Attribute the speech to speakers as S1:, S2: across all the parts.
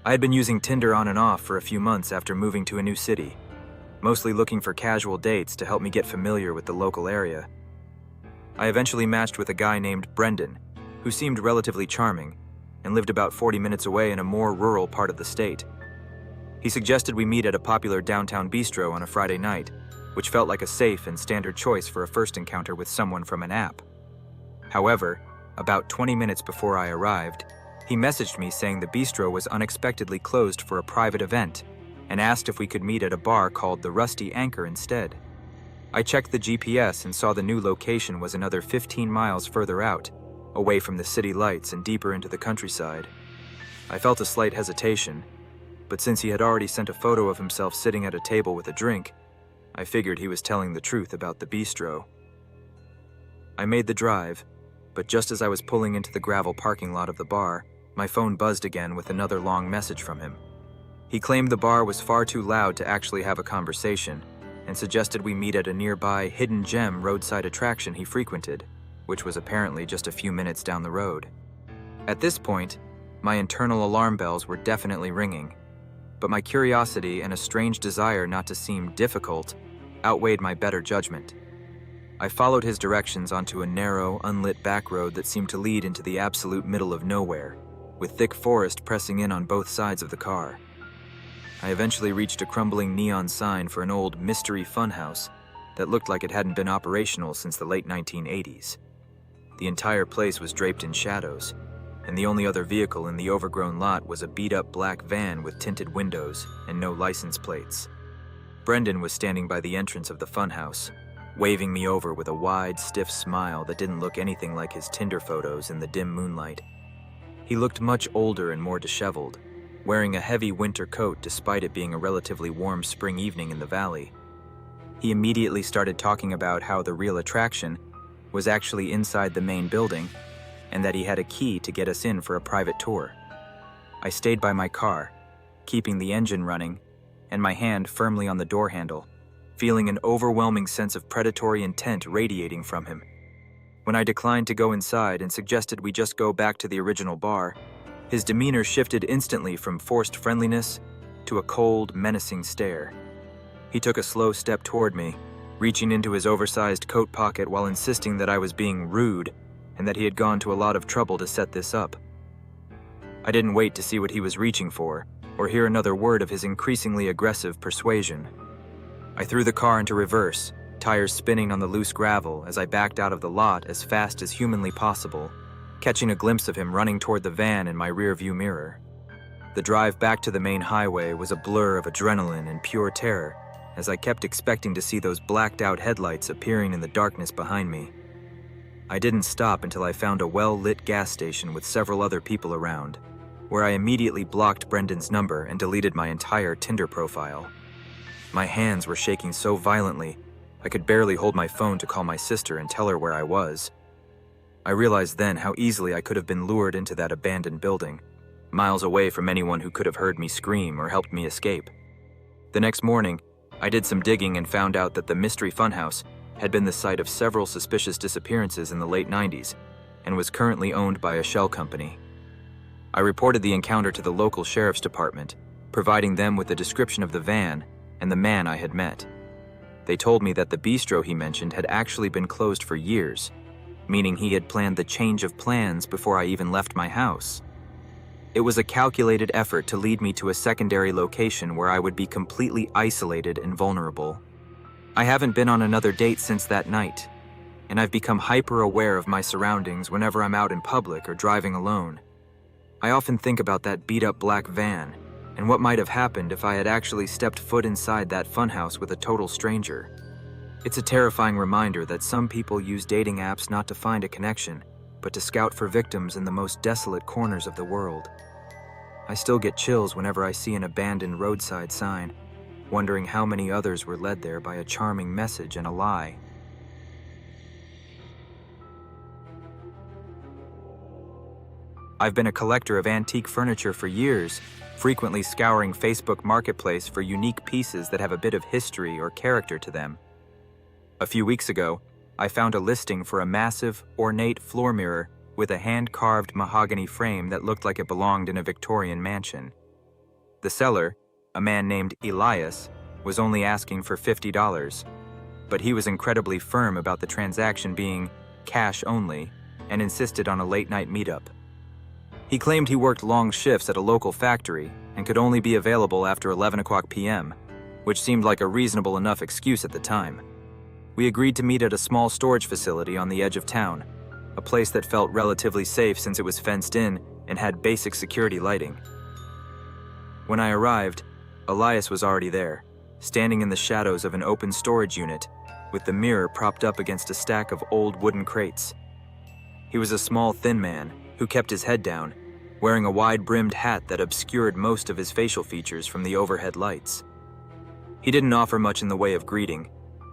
S1: I had been using Tinder on and off for a few months after moving to a new city, mostly looking for casual dates to help me get familiar with the local area. I eventually matched with a guy named Brendan, who seemed relatively charming and lived about 40 minutes away in a more rural part of the state. He suggested we meet at a popular downtown bistro on a Friday night, which felt like a safe and standard choice for a first encounter with someone from an app. However, about 20 minutes before I arrived, he messaged me saying the bistro was unexpectedly closed for a private event and asked if we could meet at a bar called the Rusty Anchor instead. I checked the GPS and saw the new location was another 15 miles further out, away from the city lights and deeper into the countryside. I felt a slight hesitation, but since he had already sent a photo of himself sitting at a table with a drink, I figured he was telling the truth about the bistro. I made the drive, but just as I was pulling into the gravel parking lot of the bar, my phone buzzed again with another long message from him. He claimed the bar was far too loud to actually have a conversation and suggested we meet at a nearby hidden gem roadside attraction he frequented, which was apparently just a few minutes down the road. At this point, my internal alarm bells were definitely ringing, but my curiosity and a strange desire not to seem difficult outweighed my better judgment. I followed his directions onto a narrow, unlit back road that seemed to lead into the absolute middle of nowhere, with thick forest pressing in on both sides of the car. I eventually reached a crumbling neon sign for an old mystery funhouse that looked like it hadn't been operational since the late 1980s. The entire place was draped in shadows, and the only other vehicle in the overgrown lot was a beat-up black van with tinted windows and no license plates. Brendan was standing by the entrance of the funhouse, waving me over with a wide, stiff smile that didn't look anything like his Tinder photos in the dim moonlight. He looked much older and more disheveled, wearing a heavy winter coat despite it being a relatively warm spring evening in the valley. He immediately started talking about how the real attraction was actually inside the main building and that he had a key to get us in for a private tour. I stayed by my car, keeping the engine running and my hand firmly on the door handle, feeling an overwhelming sense of predatory intent radiating from him. When I declined to go inside and suggested we just go back to the original bar, his demeanor shifted instantly from forced friendliness to a cold, menacing stare. He took a slow step toward me, reaching into his oversized coat pocket while insisting that I was being rude and that he had gone to a lot of trouble to set this up. I didn't wait to see what he was reaching for or hear another word of his increasingly aggressive persuasion. I threw the car into reverse, tires spinning on the loose gravel as I backed out of the lot as fast as humanly possible, catching a glimpse of him running toward the van in my rearview mirror. The drive back to the main highway was a blur of adrenaline and pure terror as I kept expecting to see those blacked-out headlights appearing in the darkness behind me. I didn't stop until I found a well-lit gas station with several other people around, where I immediately blocked Brendan's number and deleted my entire Tinder profile. My hands were shaking so violently I could barely hold my phone to call my sister and tell her where I was. I realized then how easily I could have been lured into that abandoned building, miles away from anyone who could have heard me scream or helped me escape. The next morning, I did some digging and found out that the Mystery Funhouse had been the site of several suspicious disappearances in the late 90s and was currently owned by a shell company. I reported the encounter to the local sheriff's department, providing them with a description of the van and the man I had met. They told me that the bistro he mentioned had actually been closed for years, meaning he had planned the change of plans before I even left my house. It was a calculated effort to lead me to a secondary location where I would be completely isolated and vulnerable. I haven't been on another date since that night, and I've become hyper-aware of my surroundings whenever I'm out in public or driving alone. I often think about that beat-up black van and what might have happened if I had actually stepped foot inside that funhouse with a total stranger. It's a terrifying reminder that some people use dating apps not to find a connection, but to scout for victims in the most desolate corners of the world. I still get chills whenever I see an abandoned roadside sign, wondering how many others were led there by a charming message and a lie. I've been a collector of antique furniture for years, frequently scouring Facebook Marketplace for unique pieces that have a bit of history or character to them. A few weeks ago, I found a listing for a massive, ornate floor mirror with a hand-carved mahogany frame that looked like it belonged in a Victorian mansion. The seller, a man named Elias, was only asking for $50, but he was incredibly firm about the transaction being cash only and insisted on a late-night meetup. He claimed he worked long shifts at a local factory and could only be available after 11 o'clock p.m., which seemed like a reasonable enough excuse at the time. We agreed to meet at a small storage facility on the edge of town, a place that felt relatively safe since it was fenced in and had basic security lighting. When I arrived, Elias was already there, standing in the shadows of an open storage unit, with the mirror propped up against a stack of old wooden crates. He was a small, thin man who kept his head down, wearing a wide-brimmed hat that obscured most of his facial features from the overhead lights. He didn't offer much in the way of greeting,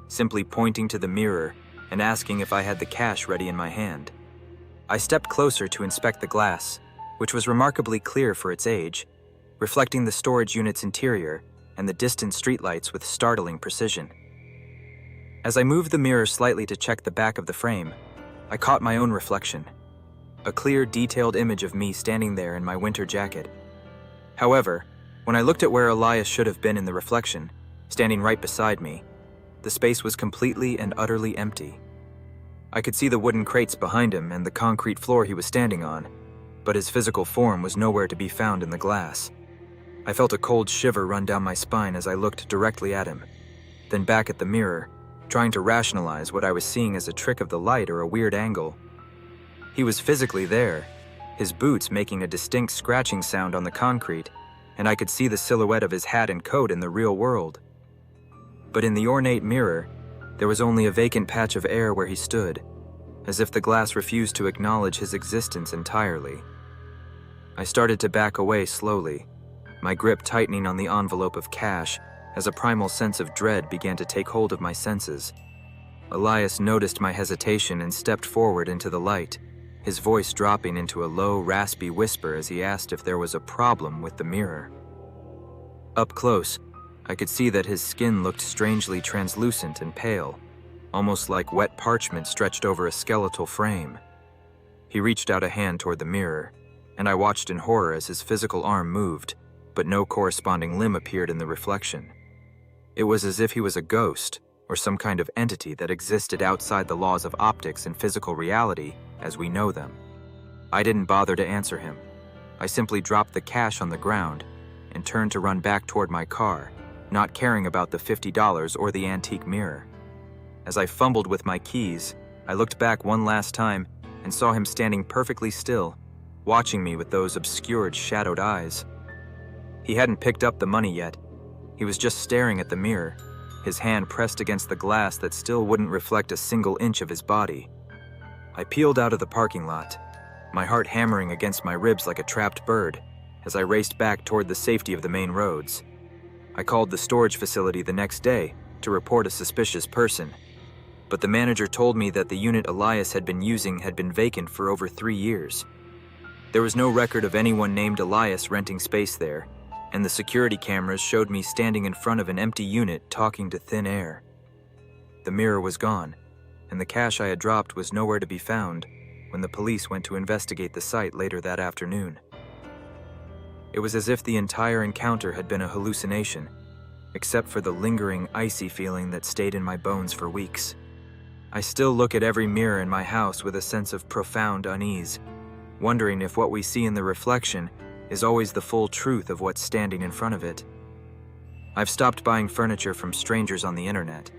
S1: simply pointing to the mirror and asking if I had the cash ready in my hand. I stepped closer to inspect the glass, which was remarkably clear for its age, reflecting the storage unit's interior and the distant streetlights with startling precision. As I moved the mirror slightly to check the back of the frame, I caught my own reflection, a clear, detailed image of me standing there in my winter jacket. However, when I looked at where Elias should have been in the reflection, standing right beside me, the space was completely and utterly empty. I could see the wooden crates behind him and the concrete floor he was standing on, but his physical form was nowhere to be found in the glass. I felt a cold shiver run down my spine as I looked directly at him, then back at the mirror, trying to rationalize what I was seeing as a trick of the light or a weird angle. He was physically there, his boots making a distinct scratching sound on the concrete, and I could see the silhouette of his hat and coat in the real world. But in the ornate mirror, there was only a vacant patch of air where he stood, as if the glass refused to acknowledge his existence entirely. I started to back away slowly, my grip tightening on the envelope of cash as a primal sense of dread began to take hold of my senses. Elias noticed my hesitation and stepped forward into the light, his voice dropping into a low, raspy whisper as he asked if there was a problem with the mirror. Up close, I could see that his skin looked strangely translucent and pale, almost like wet parchment stretched over a skeletal frame. He reached out a hand toward the mirror, and I watched in horror as his physical arm moved, but no corresponding limb appeared in the reflection. It was as if he was a ghost, or some kind of entity that existed outside the laws of optics and physical reality as we know them. I didn't bother to answer him. I simply dropped the cash on the ground and turned to run back toward my car, not caring about the $50 or the antique mirror. As I fumbled with my keys, I looked back one last time and saw him standing perfectly still, watching me with those obscured, shadowed eyes. He hadn't picked up the money yet. He was just staring at the mirror, his hand pressed against the glass that still wouldn't reflect a single inch of his body. I peeled out of the parking lot, my heart hammering against my ribs like a trapped bird, as I raced back toward the safety of the main roads. I called the storage facility the next day to report a suspicious person, but the manager told me that the unit Elias had been using had been vacant for over 3 years. There was no record of anyone named Elias renting space there, and the security cameras showed me standing in front of an empty unit talking to thin air. The mirror was gone, and the cash I had dropped was nowhere to be found when the police went to investigate the site later that afternoon. It was as if the entire encounter had been a hallucination, except for the lingering, icy feeling that stayed in my bones for weeks. I still look at every mirror in my house with a sense of profound unease, wondering if what we see in the reflection is always the full truth of what's standing in front of it. I've stopped buying furniture from strangers on the internet,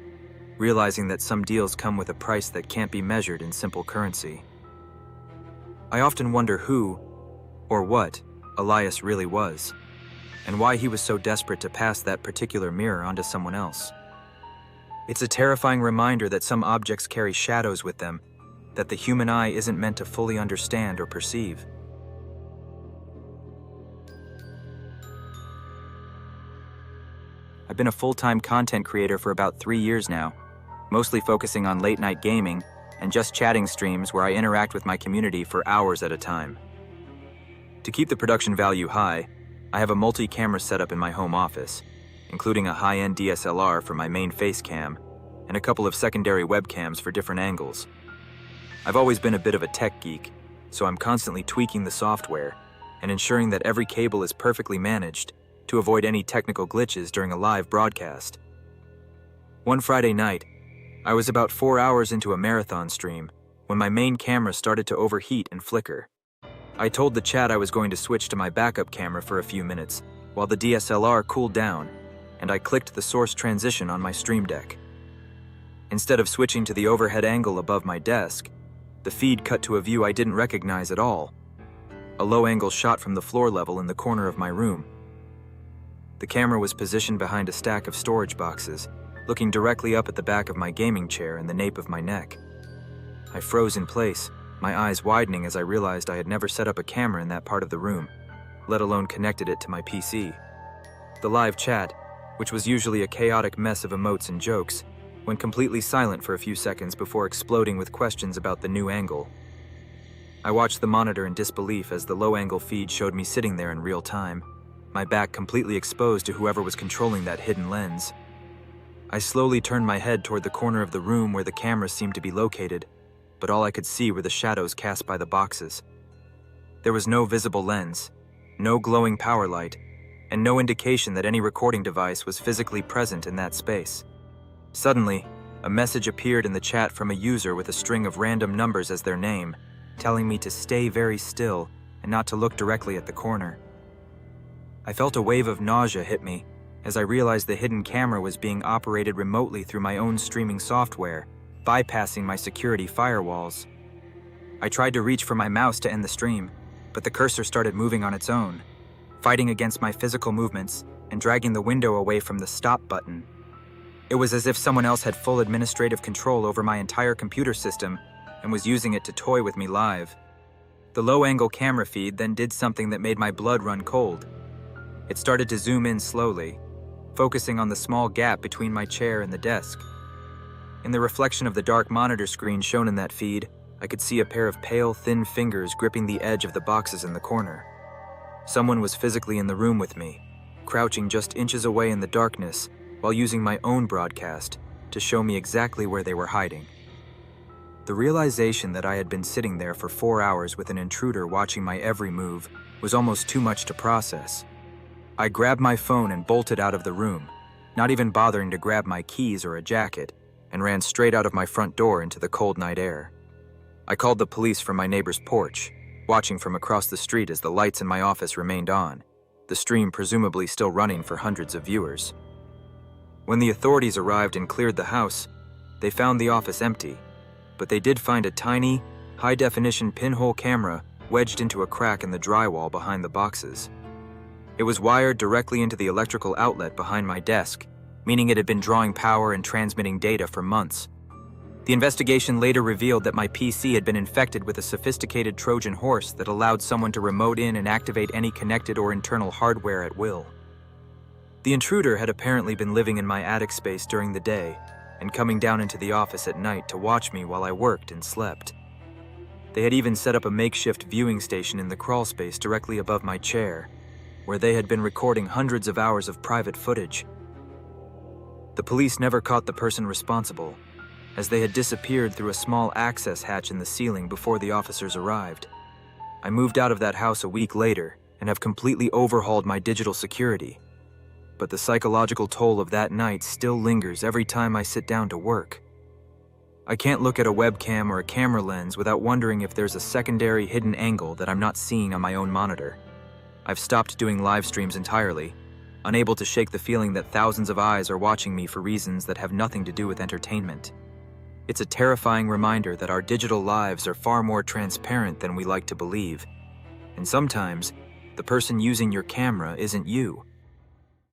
S1: realizing that some deals come with a price that can't be measured in simple currency. I often wonder who, or what, Elias really was, and why he was so desperate to pass that particular mirror onto someone else. It's a terrifying reminder that some objects carry shadows with them that the human eye isn't meant to fully understand or perceive. I've been a full-time content creator for about 3 years now, mostly focusing on late-night gaming and just chatting streams where I interact with my community for hours at a time. To keep the production value high, I have a multi-camera setup in my home office, including a high-end DSLR for my main face cam and a couple of secondary webcams for different angles. I've always been a bit of a tech geek, so I'm constantly tweaking the software and ensuring that every cable is perfectly managed to to avoid any technical glitches during a live broadcast. One Friday night, I was about 4 hours into a marathon stream when my main camera started to overheat and flicker. I told the chat I was going to switch to my backup camera for a few minutes while the DSLR cooled down, and I clicked the source transition on my stream deck. Instead of switching to the overhead angle above my desk, the feed cut to a view I didn't recognize at all, a low-angle shot from the floor level in the corner of my room. The camera was positioned behind a stack of storage boxes, looking directly up at the back of my gaming chair and the nape of my neck. I froze in place, my eyes widening as I realized I had never set up a camera in that part of the room, let alone connected it to my PC. The live chat, which was usually a chaotic mess of emotes and jokes, went completely silent for a few seconds before exploding with questions about the new angle. I watched the monitor in disbelief as the low-angle feed showed me sitting there in real time, my back completely exposed to whoever was controlling that hidden lens. I slowly turned my head toward the corner of the room where the camera seemed to be located, but all I could see were the shadows cast by the boxes. There was no visible lens, no glowing power light, and no indication that any recording device was physically present in that space. Suddenly, a message appeared in the chat from a user with a string of random numbers as their name, telling me to stay very still and not to look directly at the corner. I felt a wave of nausea hit me as I realized the hidden camera was being operated remotely through my own streaming software, bypassing my security firewalls. I tried to reach for my mouse to end the stream, but the cursor started moving on its own, fighting against my physical movements and dragging the window away from the stop button. It was as if someone else had full administrative control over my entire computer system and was using it to toy with me live. The low-angle camera feed then did something that made my blood run cold. It started to zoom in slowly, focusing on the small gap between my chair and the desk. In the reflection of the dark monitor screen shown in that feed, I could see a pair of pale, thin fingers gripping the edge of the boxes in the corner. Someone was physically in the room with me, crouching just inches away in the darkness while using my own broadcast to show me exactly where they were hiding. The realization that I had been sitting there for 4 hours with an intruder watching my every move was almost too much to process. I grabbed my phone and bolted out of the room, not even bothering to grab my keys or a jacket, and ran straight out of my front door into the cold night air. I called the police from my neighbor's porch, watching from across the street as the lights in my office remained on, the stream presumably still running for hundreds of viewers. When the authorities arrived and cleared the house, they found the office empty, but they did find a tiny, high-definition pinhole camera wedged into a crack in the drywall behind the boxes. It was wired directly into the electrical outlet behind my desk, meaning it had been drawing power and transmitting data for months. The investigation later revealed that my PC had been infected with a sophisticated Trojan horse that allowed someone to remote in and activate any connected or internal hardware at will. The intruder had apparently been living in my attic space during the day and coming down into the office at night to watch me while I worked and slept. They had even set up a makeshift viewing station in the crawl space directly above my chair, where they had been recording hundreds of hours of private footage. The police never caught the person responsible, as they had disappeared through a small access hatch in the ceiling before the officers arrived. I moved out of that house a week later and have completely overhauled my digital security, but the psychological toll of that night still lingers every time I sit down to work. I can't look at a webcam or a camera lens without wondering if there's a secondary hidden angle that I'm not seeing on my own monitor. I've stopped doing live streams entirely, unable to shake the feeling that thousands of eyes are watching me for reasons that have nothing to do with entertainment. It's a terrifying reminder that our digital lives are far more transparent than we like to believe, and sometimes the person using your camera isn't you.